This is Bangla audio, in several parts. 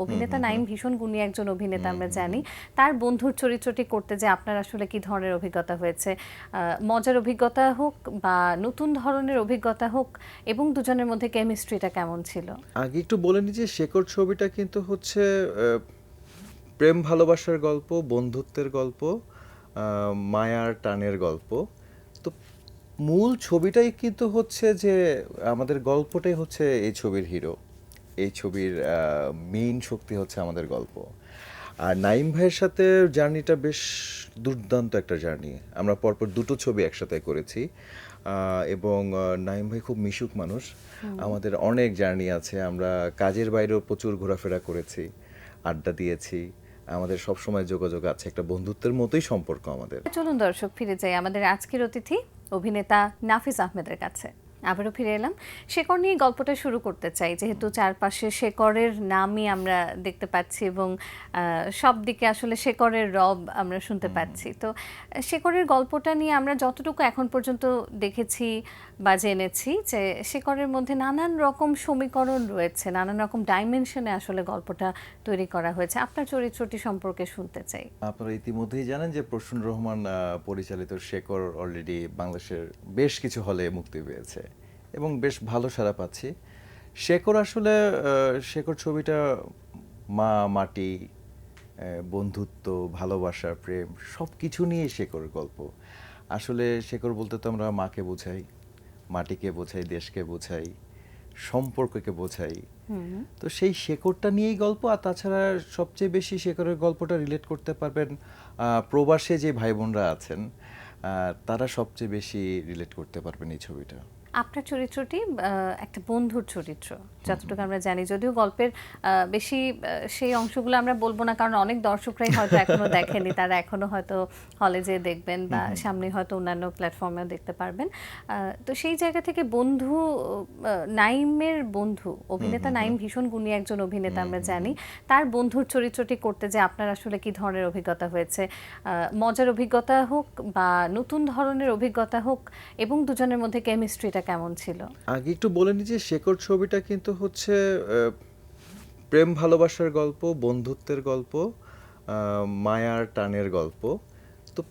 অভিনেতা নাঈম ভীষণ গুণী একজন অভিনেতা আমরা জানি। তার বন্ধুর চরিত্রটি করতে যে আপনার আসলে কি ধরনের অভিজ্ঞতা হয়েছে? মজার অভিজ্ঞতা হোক বা নতুন ধরনের অভিজ্ঞতা হোক, এবং দুজনের মধ্যে কেমিস্ট্রিটা কেমন ছিল? আগে একটু বলে নিই যে শেকড় ছবিটা কিন্তু হচ্ছে প্রেম ভালোবাসার গল্প, বন্ধুত্বের গল্প, মায়ার টানের গল্প। তো মূল ছবিটাই কিন্তু হচ্ছে যে আমাদের গল্পটাই হচ্ছে এই ছবির হিরো। এই ছবির মেইন শক্তি হচ্ছে আমাদের গল্প। আর নাঈম ভাইয়ের সাথে জার্নিটা বেশ দুর্দান্ত একটা জার্নি। আমরা পরপর দুটো ছবি একসাথে করেছি, এবং নাঈম ভাই খুব মিশুক মানুষ। আমাদের অনেক জার্নি আছে, আমরা কাজের বাইরেও প্রচুর ঘোরাফেরা করেছি, আড্ডা দিয়েছি, আমাদের সবসময় যোগাযোগ আছে, একটা বন্ধুত্বের মতোই সম্পর্ক আমাদের। চলুন দর্শক ফিরে যাই আমাদের আজকের অতিথি অভিনেতা নাফিস আহমেদের কাছে। আবারও ফিরে এলাম। শেকড় নিয়ে গল্পটা শুরু করতে চাই, যেহেতু চারপাশে শেকড়ের নামই আমরা দেখতে পাচ্ছি এবং সব দিকে আসলে শেকড়ের রব আমরা শুনতে পাচ্ছি। তো শেকড়ের গল্পটা নিয়ে আমরা যতটুকু এখন পর্যন্ত দেখেছি বা জেনেছি যে শেকড়ের মধ্যে নানান রকম সমীকরণ রয়েছে, নানান রকম ডাইমেনশনে আসলে গল্পটা তৈরি করা হয়েছে। আপনার চরিত্রটি সম্পর্কে শুনতে চাই। আপনারা ইতিমধ্যেই জানেন যে প্রসূন রহমান পরিচালিত শেকড় অলরেডি বাংলাদেশের বেশ কিছু হলে মুক্তি পেয়েছে এবং বেশ ভালো সাড়া পাচ্ছি। শেকড় আসলে শেকড় ছবিটা মা, মাটি, বন্ধুত্ব, ভালোবাসা, প্রেম সব কিছু নিয়েই শেকড়ের গল্প। আসলে শেকড় বলতে তো আমরা মাকে বোঝাই, মাটিকে বোঝাই, দেশকে বোঝাই, সম্পর্ককে বোঝাই। তো সেই শেকড়টা নিয়েই গল্প। আর তাছাড়া সবচেয়ে বেশি শেকড়ের গল্পটা রিলেট করতে পারবেন প্রবাসে যে ভাই বোনরা আছেন, তারা সবচেয়ে বেশি রিলেট করতে পারবেন এই ছবিটা। আপনার চরিত্রটি একটা বন্ধুর চরিত্র, যতটুকু আমরা জানি। যদিও গল্পের বেশি সেই অংশগুলো আমরা বলবো না, কারণ অনেক দর্শকরাই হয়তো এখনো দেখেনি, তারা এখনো হয়তো হলে যেয়ে দেখবেন বা সামনে হয়তো অন্যান্য প্ল্যাটফর্মেও দেখতে পারবেন। তো সেই জায়গা থেকে বন্ধু, নাঈমের বন্ধু, অভিনেতা নাঈম ভীষণ গুণী একজন অভিনেতা আমরা জানি। তার বন্ধুর চরিত্রটি করতে যে আপনার আসলে কি ধরনের অভিজ্ঞতা হয়েছে? মজার অভিজ্ঞতা হোক বা নতুন ধরনের অভিজ্ঞতা হোক, এবং দুজনের মধ্যে কেমিস্ট্রিটা কেমন ছিল? আগে একটু বলে নিই যে শেকড় ছবিটা কিন্তু হচ্ছে প্রেম ভালোবাসার গল্প, বন্ধুত্বের গল্প, মায়ার টানের গল্প। তো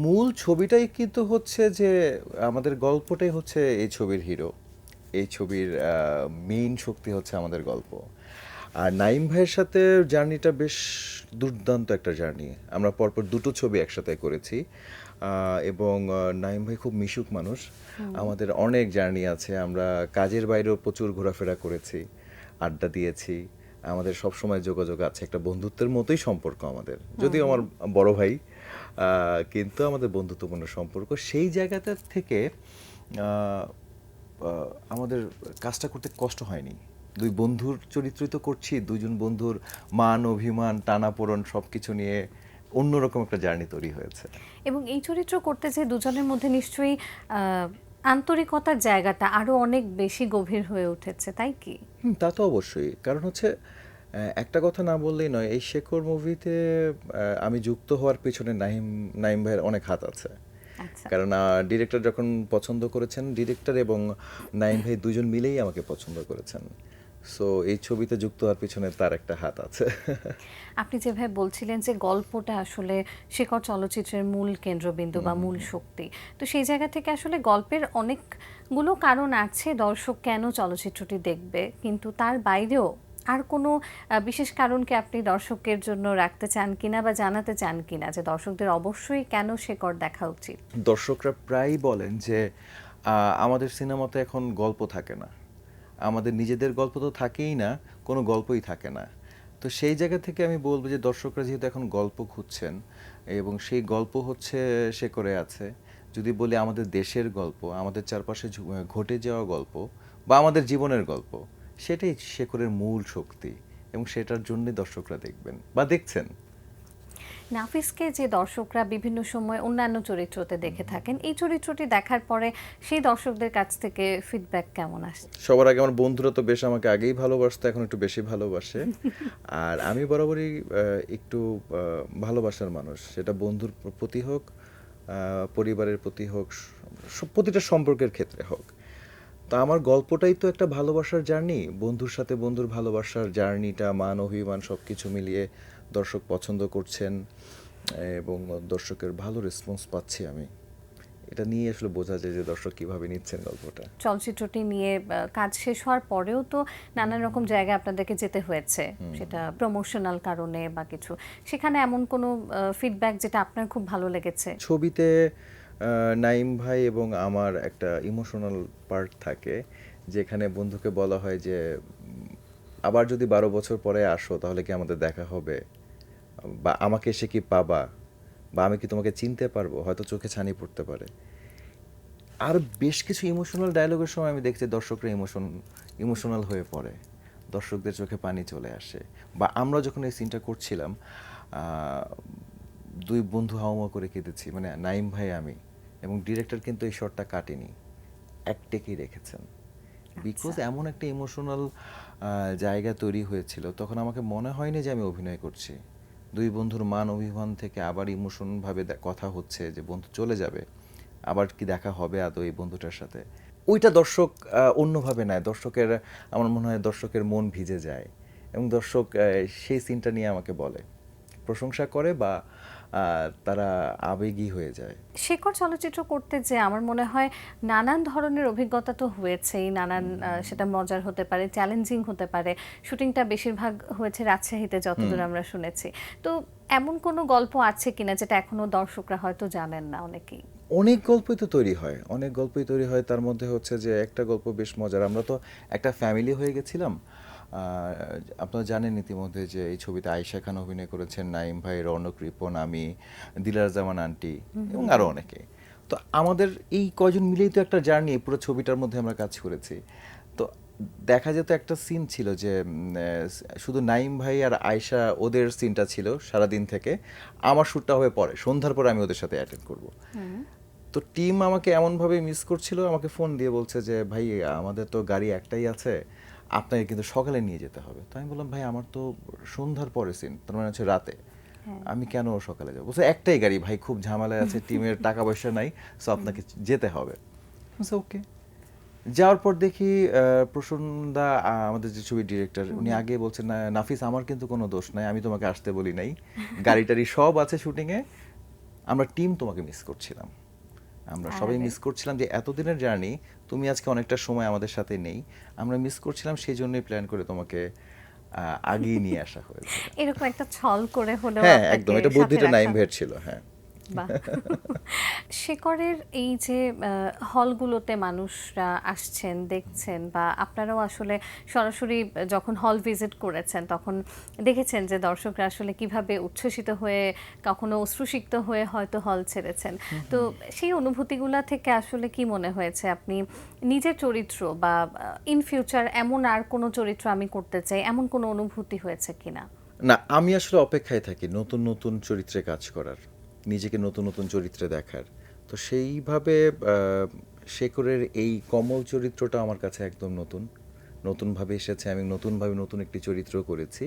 মূল ছবিটাই কিন্তু হচ্ছে যে আমাদের গল্পটাই হচ্ছে এই ছবির হিরো। এই ছবির মেইন শক্তি হচ্ছে আমাদের গল্প। আর নাঈম ভাইয়ের সাথে জার্নিটা বেশ দুর্দান্ত একটা জার্নি। আমরা পরপর দুটো ছবি একসাথে করেছি, এবং নাঈম ভাই খুব মিশুক মানুষ। আমাদের অনেক জার্নি আছে, আমরা কাজের বাইরেও প্রচুর ঘোরাফেরা করেছি, আড্ডা দিয়েছি, আমাদের সবসময় যোগাযোগ আছে, একটা বন্ধুত্বের মতোই সম্পর্ক আমাদের। যদিও আমার বড় ভাই, কিন্তু আমাদের বন্ধুত্বপূর্ণ সম্পর্ক। সেই জায়গাটা থেকে আমাদের কাজটা করতে কষ্ট হয়নি। দুই বন্ধুর চরিত্রই তো করছি, দুজন বন্ধুর মান অভিমান টানাপোড়েন সব কিছু নিয়ে অন্যরকম একটা জার্নি তৈরি হয়েছে। এবং এই চরিত্র করতে যে দুজনের মধ্যে নিশ্চয়ই আন্তরিকতার জায়গাটা আরো অনেক বেশি গভীর হয়ে উঠেছে, তাই কি? তা তো অবশ্যই। কারণ হচ্ছে একটা কথা না বললেই নয়, এই শেকড় মুভিতে আমি যুক্ত হওয়ার পেছনে নাঈম ভাইয়ের অনেক হাত আছে। আচ্ছা। কারণ ডিরেক্টর যখন পছন্দ করেছেন, ডিরেক্টর এবং নাঈম ভাই দুজন মিলেই আমাকে পছন্দ করেছেন। সো এই ছবিতে যুক্ত হওয়ার পিছনে তার একটা হাত আছে। আপনি যেভাবে বলছিলেন যে গল্পটা আসলে শেকড় চলচ্চিত্রের মূল কেন্দ্রবিন্দু বা মূল শক্তি, তো সেই জায়গা থেকে আসলে গল্পের অনেকগুলো কারণ আছে দর্শক কেন চলচ্চিত্রটি দেখবে, কিন্তু তার বাইরেও আর কোনো বিশেষ কারণকে আপনি দর্শকের জন্য রাখতে চান কিনা বা জানাতে চান কিনা, যে দর্শকদের অবশ্যই কেন শেকড় দেখা উচিত? দর্শকরা প্রায়ই বলেন যে আমাদের সিনেমাতে এখন গল্প থাকে না, আমাদের নিজেদের গল্প তো থাকেই না, কোনো গল্পই থাকে না। তো সেই জায়গা থেকে আমি বলবো যে দর্শকরা যেহেতু এখন গল্প খুঁজছেন এবং সেই গল্প হচ্ছে শেকড়ে আছে। যদি বলি আমাদের দেশের গল্প, আমাদের চারপাশে ঘটে যাওয়া গল্প বা আমাদের জীবনের গল্প, সেটাই শেকড়ের মূল শক্তি এবং সেটার জন্যই দর্শকরা দেখবেন বা দেখছেন। নাফিসকে যে দর্শকরা বিভিন্ন সময় অন্যান্য চরিত্রতে দেখে থাকেন, এই চরিত্রটি দেখার পরে সেই দর্শকদের কাছ থেকে ফিডব্যাক কেমন আসে? সবার আগে আমার বন্ধুরা তো বেশ আমাকে আগেই ভালোবাসতো, এখন একটু বেশি ভালোবাসে। আর আমি বরাবরই একটু ভালোবাসার মানুষ, সেটা বন্ধুর প্রতি হোক, পরিবারের প্রতি হোক, প্রতিটা সম্পর্কের ক্ষেত্রে হোক। তো আমার গল্পটাই তো একটা ভালোবাসার জার্নি, বন্ধুর সাথে বন্ধুর ভালোবাসার জার্নিটা, মান অভিমান সব কিছু মিলিয়ে দর্শক পছন্দ করছেন এবং দর্শকের ভালো রেসপন্স পাচ্ছি আমি। এটা নিয়ে আসলে বোঝা যায় যে দর্শক কিভাবে নিচ্ছেন গল্পটা। চলচ্চিত্রটি নিয়ে কাজ শেষ হওয়ার পরেও তো নানান রকম জায়গায় আপনাদেরকে যেতে হয়েছে, সেটা প্রমোশনাল কারণে বা কিছু, সেখানে এমন কোনো ফিডব্যাক যেটা আপনার খুব ভালো লেগেছে? ছবিতে নাইম ভাই এবং আমার একটা ইমোশনাল পার্ট থাকে, যেখানে বন্ধুকে বলা হয় যে আবার যদি 12 বছর পরে আসো তাহলে কি আমাদের দেখা হবে, বা আমাকে এসে কি পাবা, বা আমি কি তোমাকে চিনতে পারবো, হয়তো চোখে ছানি পড়তে পারে। আর বেশ কিছু ইমোশনাল ডায়লগের সময় আমি দেখছি দর্শকরা ইমোশনাল হয়ে পড়ে, দর্শকদের চোখে পানি চলে আসে। বা আমরা যখন এই সিনটা করছিলাম, দুই বন্ধু হাওয়া করে কেঁদেছি, মানে নাইম ভাই আমি, এবং ডিরেক্টর কিন্তু এই শটটা কাটেনি, এক টেকেই রেখেছেন। বিকজ এমন একটা ইমোশনাল জায়গা তৈরি হয়েছিল, তখন আমাকে মনে হয়নি যে আমি অভিনয় করছি। দুই বন্ধুর মান অভিমান থেকে আবার ইমোশনভাবে কথা হচ্ছে যে বন্ধু চলে যাবে, আবার কি দেখা হবে আদৌ এই বন্ধুটার সাথে। ওইটা দর্শক অন্যভাবে নেয়, দর্শকের, আমার মনে হয় দর্শকের মন ভিজে যায়, এবং দর্শক সেই সিনটা নিয়ে আমাকে বলে, প্রশংসা করে, বা তারা আবেগী হয়ে যায়। শেকড় চলচ্চিত্র করতে যে আমার মনে হয় নানান ধরনের অভিজ্ঞতা তো হয়েছেই, নানান সেটা মজার হতে পারে, চ্যালেঞ্জিং হতে পারে। শুটিংটা বেশিরভাগ হয়েছে রাজশাহীতে যতদূর আমরা শুনেছি। তো এমন কোনো গল্প আছে কিনা যেটা এখনো দর্শকরা হয়তো জানেন না অনেকেই? অনেক গল্পই তো তৈরি হয়, অনেক গল্পই তৈরি হয়। তার মধ্যে হচ্ছে যে একটা গল্প বেশ মজার, আমরা তো একটা ফ্যামিলি হয়ে গেছিলাম। আপনারা জানেন ইতিমধ্যে যে এই ছবিতে আয়েশা খান অভিনয় করেছেন, নাইম ভাই, রৌনক রিপন, আমি, দিলার জামান আন্টি এবং আরও অনেকে। তো আমাদের এই কয়জন মিলেই তো একটা জার্নি, পুরো ছবিটার মধ্যে আমরা কাজ করেছি। তো দেখা যেত একটা সিন ছিল যে শুধু নাইম ভাই আর আয়েশা, ওদের সিনটা ছিল সারাদিন থেকে, আমার শ্যুটটা হয়ে পরে সন্ধ্যার পরে আমি ওদের সাথে অ্যাটেন্ড করবো। তো টিম আমাকে এমনভাবে মিস করছিল, আমাকে ফোন দিয়ে বলছে যে ভাই আমাদের তো গাড়ি একটাই আছে, আপনাকে কিন্তু সকালে নিয়ে যেতে হবে। তো আমি বললাম ভাই আমার তো সন্ধ্যার পরে সিন, তার মানে হচ্ছে রাতে, আমি কেন সকালে যাবো? বলছে একটাই গাড়ি ভাই, খুব ঝামেলায় আছে, টিমের টাকা পয়সা নাই, সো আপনাকে যেতে হবে। ওকে। যাওয়ার পর দেখি প্রসন্নদা, আমাদের যে ছবির ডিরেক্টর, উনি আগে বলছেন না নাফিস আমার কিন্তু কোনো দোষ নাই, আমি তোমাকে আসতে বলি নাই, গাড়ি টাড়ি সব আছে শুটিংয়ে, আমরা টিম তোমাকে মিস করছিলাম, আমরা সবাই মিস করছিলাম যে এতদিনের জার্নি, তুমি আজকে অনেকটা সময় আমাদের সাথে নেই, আমরা মিস করছিলাম, সেই জন্যই প্ল্যান করে তোমাকে আগিয়ে নিয়ে আসা হয়েছে। এরকম একটা ছল করে হলেও হ্যাঁ আপনাকে একদম, এটা সাথে বুদ্ধিটা নাইম রাখা। ভাইয়ের ছিল। হ্যাঁ। বাহ। শেকড়ের এই যে হলগুলোতে মানুষরা আসছেন, দেখছেন, বা আপনারাও আসলে সরাসরি যখন হল ভিজিট করেছেন তখন দেখেছেন যে দর্শকরা আসলে কিভাবে উচ্ছ্বসিত হয়ে, কখনো অশ্রুসিক্ত হয়ে হয়তো হল ছেড়েছেন। তো সেই অনুভূতিগুলা থেকে আসলে কি মনে হয়েছে, আপনি নিজের চরিত্র বা ইন ফিউচার এমন আর কোনো চরিত্র আমি করতে চাই, এমন কোনো অনুভূতি হয়েছে কিনা? না, আমি আসলে অপেক্ষায় থাকি নতুন নতুন চরিত্রে কাজ করার, নিজেকে নতুন নতুন চরিত্রে দেখার। তো সেইভাবে শেখরের এই কমল চরিত্রটা আমার কাছে একদম নতুন, নতুনভাবে এসেছে, আমি নতুনভাবে নতুন একটি চরিত্র করেছি।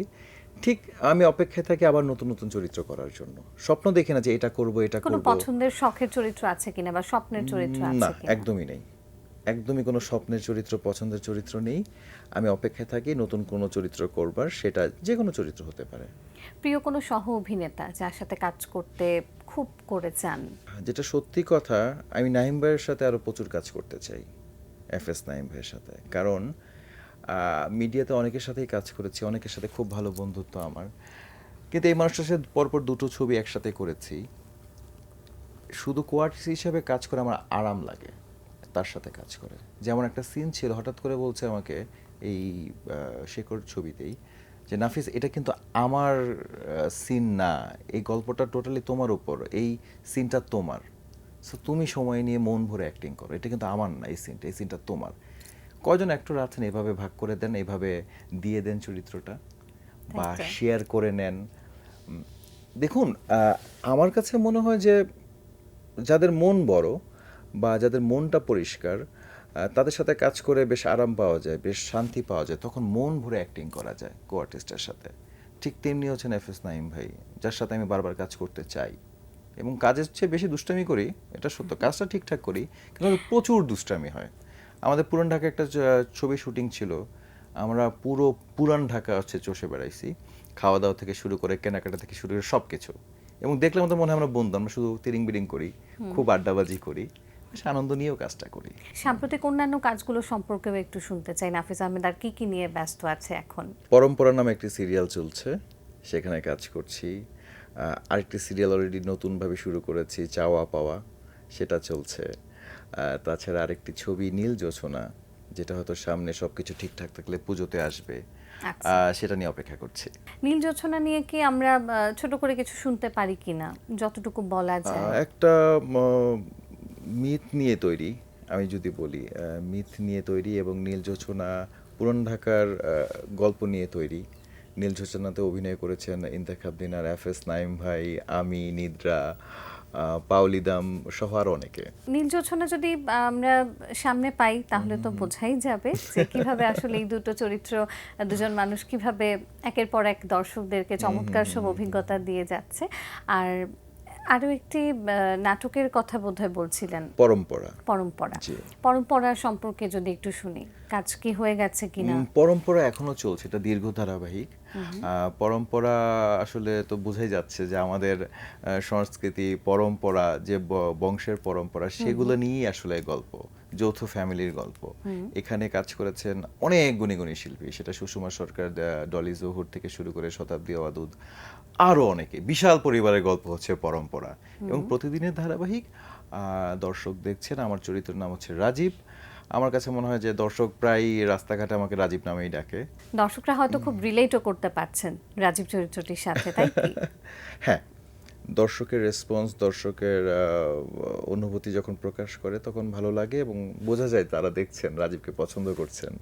ঠিক আমি অপেক্ষায় থাকি আবার নতুন নতুন চরিত্র করার জন্য, স্বপ্ন দেখি না যে এটা করব এটা কোনো করব। পছন্দের শখের চরিত্র আছে কিনা বা স্বপ্নের চরিত্র না, আছে কিনা? একদমই নেই, একদমই কোনো স্বপ্নের চরিত্র, পছন্দের চরিত্র নেই। আমি অপেক্ষায় থাকি নতুন কোনো চরিত্র করবার, সেটা যে কোনো চরিত্র হতে পারে। প্রিয় কোনো সহ অভিনেতা যার সাথে কাজ করতে খুব করে চান? যেটা সত্যি কথা, আমি নাহিম ভাইয়ের সাথে আরও প্রচুর কাজ করতে চাই, এফএস নাহিম ভাইয়ের সাথে। কারণ মিডিয়াতে অনেকের সাথেই কাজ করেছি, অনেকের সাথে খুব ভালো বন্ধুত্ব আমার, কিন্তু এই মানুষটার সাথে পরপর দুটো ছবি একসাথে করেছি। শুধু কোয়ার্টিস্ট হিসাবে কাজ করে আমার আরাম লাগে তার সাথে কাজ করে। যেমন একটা সিন ছিল, হঠাৎ করে বলছে আমাকে এই শেকড় ছবিতেই যে নাফিস এটা কিন্তু আমার সিন না, এই গল্পটা টোটালি তোমার উপর, এই সিনটা তোমার, সো তুমি সময় নিয়ে মন ভরে অ্যাক্টিং করো, এটা কিন্তু আমার না, এই সিনটা তোমার। কয়জন অ্যাক্টর আছেন এভাবে ভাগ করে দেন, এভাবে দিয়ে দেন চরিত্রটা, বা শেয়ার করে নেন। দেখুন, আমার কাছে মনে হয় যে যাদের মন বড় বা যাদের মনটা পরিষ্কার, তাদের সাথে কাজ করে বেশ আরাম পাওয়া যায়, বেশ শান্তি পাওয়া যায়, তখন মন ভরে অ্যাক্টিং করা যায় কো আর্টিস্টের সাথে। ঠিক তেমনি হচ্ছেন এফএস নাইম ভাই, যার সাথে আমি বারবার কাজ করতে চাই, এবং কাজের চেয়ে বেশি দুষ্টামি করি, এটা সত্য, কাজটা ঠিকঠাক করি কিন্তু প্রচুর দুষ্টামি হয়। আমাদের পুরান ঢাকা একটা ছবি শুটিং ছিল, আমরা পুরো পুরান ঢাকা হচ্ছে চষে বেড়াইছি, খাওয়া দাওয়া থেকে শুরু করে কেনাকাটা থেকে শুরু করে সব কিছু। এবং দেখলে আমাদের মনে হয় আমরা বন্ধু, আমরা শুধু তিরিং বিরিং করি, খুব আড্ডাবাজি করি, বেশ আনন্দ নিয়েও কাজটা করি। সাম্প্রতিক অন্যান্য কাজগুলো সম্পর্কেও একটু শুনতে চাই। নাফিস আহমেদ আর কি নিয়ে ব্যস্ত আছে এখন? পরম্পরা নামে একটি সিরিয়াল চলছে, সেখানে কাজ করছি। আরেকটি সিরিয়াল অলরেডি নতুনভাবে শুরু করেছি, চাওয়া পাওয়া, সেটা চলছে। তাছাড়া আরেকটি ছবি নীল জোছনা, যেটা হয়তো সামনে সবকিছু ঠিকঠাক থাকলে পুজোতে আসবে, আচ্ছা। সেটা নিয়ে অপেক্ষা করছি। নীল জোছনা নিয়ে কি আমরা ছোট করে কিছু শুনতে পারি কিনা, যতটুকু বলা যায়? একটা মিথ নিয়ে তৈরি, আমি যদি বলি মিথ নিয়ে তৈরি, এবং নীল জোছনা পুরান ঢাকার গল্প নিয়ে তৈরি। নীল জোছনাতে অভিনয় করেছেন ইন্তেখাব দিনার, এফএস নাইম ভাই, আমি, নিদ্রা, পাওলিদাম সহ আরও অনেকে। নীল জোছনা যদি আমরা সামনে পাই তাহলে তো বোঝাই যাবে যে কিভাবে আসলে এই দুটো চরিত্র, দুজন মানুষ কিভাবে একের পর এক দর্শকদেরকে চমৎকার সব অভিজ্ঞতা দিয়ে যাচ্ছে। আর আরো একটি নাটকের কথা বোধহয় বলছিলেন, পরম্পরা। পরম্পরা। জি। পরম্পরা সম্পর্কে যদি একটু শুনি, কাজ কি হয়ে গেছে কিনা? পরম্পরা এখনো চলছে, এটা দীর্ঘ ধারাবাহিক। পরম্পরা আসলে তো বোঝাই যাচ্ছে যে আমাদের সংস্কৃতি, পরম্পরা, যে বংশের পরম্পরা, সেগুলো নিয়েই আসলে গল্প, যৌথ ফ্যামিলির গল্প। এখানে কাজ করেছেন অনেক গুণী গুণী শিল্পী, সেটা সুষমা সরকার, ডলি জহুর থেকে শুরু করে শতাব্দী ওয়াদুদ, আরও অনেকে। বিশাল পরিবারের গল্প হচ্ছে পরম্পরা, এবং প্রতিদিনের ধারাবাহিক। দর্শক দেখছেন, আমার চরিত্রের নাম হচ্ছে রাজীব। আমার কাছে মনে হয় যে দর্শক প্রায় রাস্তাঘাটে আমাকে রাজীব নামেই ডাকে। দর্শকরা হয়তো খুব রিলেটও করতে পারছেন রাজীব চরিত্রটির সাথে, তাই কি? হ্যাঁ, দর্শকের রেসপন্স, দর্শকের অনুভূতি যখন প্রকাশ করে তখন ভালো লাগে, এবং বোঝা যায় তারা দেখছেন, রাজীবকে পছন্দ করছেন।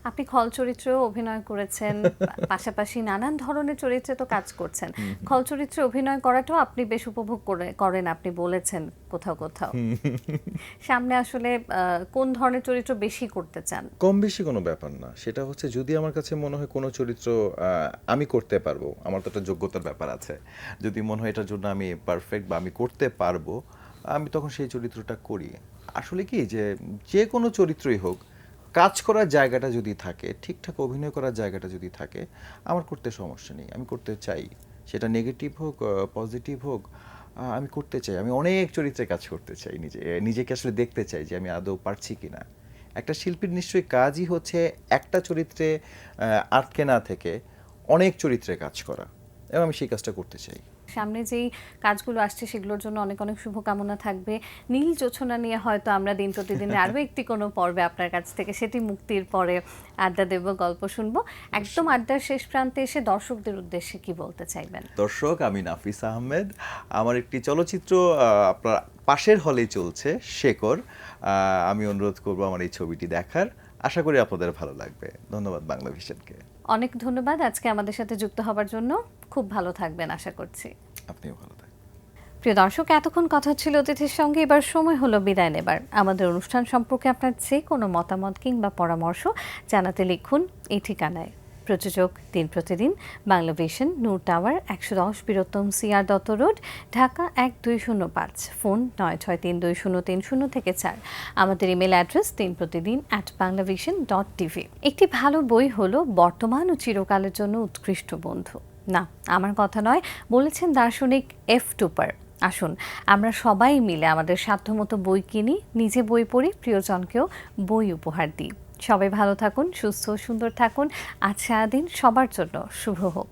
আপনি খল চরিত্রেও অভিনয় করেছেন, পাশাপাশি নানান ধরনের চরিত্রে তো কাজ করছেন। খল চরিত্রে অভিনয় করাটাও আপনি বেশ উপভোগ করেন, আপনি বলেছেন কোথাও কোথাও। সামনে আসলে কোন ধরনের চরিত্র বেশি করতে চান? কম বেশি কোনো ব্যাপার না, সেটা হচ্ছে যদি আমার কাছে মনে হয় কোনো চরিত্র আমি করতে পারবো, আমার তো একটা যোগ্যতার ব্যাপার আছে, যদি মনে হয় এটার জন্য আমি পারফেক্ট বা আমি করতে পারবো, আমি তখন সেই চরিত্রটা করি। আসলে কি যে যে কোনো চরিত্রই হোক, কাজ করার জায়গাটা যদি থাকে, ঠিকঠাক অভিনয় করার জায়গাটা যদি থাকে, আমার করতে সমস্যা নেই, আমি করতে চাই। সেটা নেগেটিভ হোক, পজিটিভ হোক, আমি করতে চাই। আমি অনেক চরিত্রে কাজ করতে চাই, নিজেকে আসলে দেখতে চাই যে আমি আদৌ পারছি কিনা। একটা শিল্পীর নিশ্চয়ই কাজই হচ্ছে একটা চরিত্রে আটকে না থেকে অনেক চরিত্রে কাজ করা, এবং আমি সেই কাজটা করতে চাই। সামনে যেই কাজগুলো আসছে সেগুলোর জন্য অনেক অনেক শুভকামনা থাকবে। নীল জোছনা নিয়ে হয়তো আমরা দিন প্রতিদিন আরও একটি কোনো পর্বে আপনার কাছ থেকে, সেটি মুক্তির পরে আড্ডা দেব, গল্প শুনবো। একদম আড্ডার শেষ প্রান্তে এসে দর্শকদের উদ্দেশ্যে কি বলতে চাইবেন? দর্শক, আমি নাফিস আহমেদ। আমার একটি চলচ্চিত্র আপনার পাশের হলেই চলছে, শেকর। আমি অনুরোধ করব আমার এই ছবিটি দেখার, আশা করি আপনাদের ভালো লাগবে। ধন্যবাদ বাংলা ভিশনকে। অনেক ধন্যবাদ আজকে আমাদের সাথে যুক্ত হবার জন্য। খুব ভালো থাকবেন আশা করছি। আপনিও ভালো থাকবেন। প্রিয় দর্শক, এতক্ষণ কথা ছিল অতিথির সঙ্গে, এবার সময় হলো বিদায় নেবার। আমাদের অনুষ্ঠান সম্পর্কে আপনার যে কোনো মতামত কিংবা পরামর্শ জানাতে লিখুন এই ঠিকানায়। প্রযোজক দিন প্রতিদিন, Bangla Vision, Noor Tower, 110 Birottam CR Dutta Road, Dhaka 1205, phone 96320303 থেকে 4। আমাদের ইমেল অ্যাড্রেস dinprotidin@banglavision.tv। একটি ভালো বই হলো বর্তমান ও চিরকালের জন্য উৎকৃষ্ট বন্ধু। না, আমার কথা নয়, বলেছেন দার্শনিক এফ টুপার। আসুন আমরা সবাই মিলে আমাদের সাধ্যমতো বই কিনি, নিজে বই পড়ি, প্রিয়জনকেও বই উপহার দিই। সবাই ভালো থাকুন, সুস্থ সুন্দর থাকুন। আজ সারাদিন সবার জন্য শুভ হোক।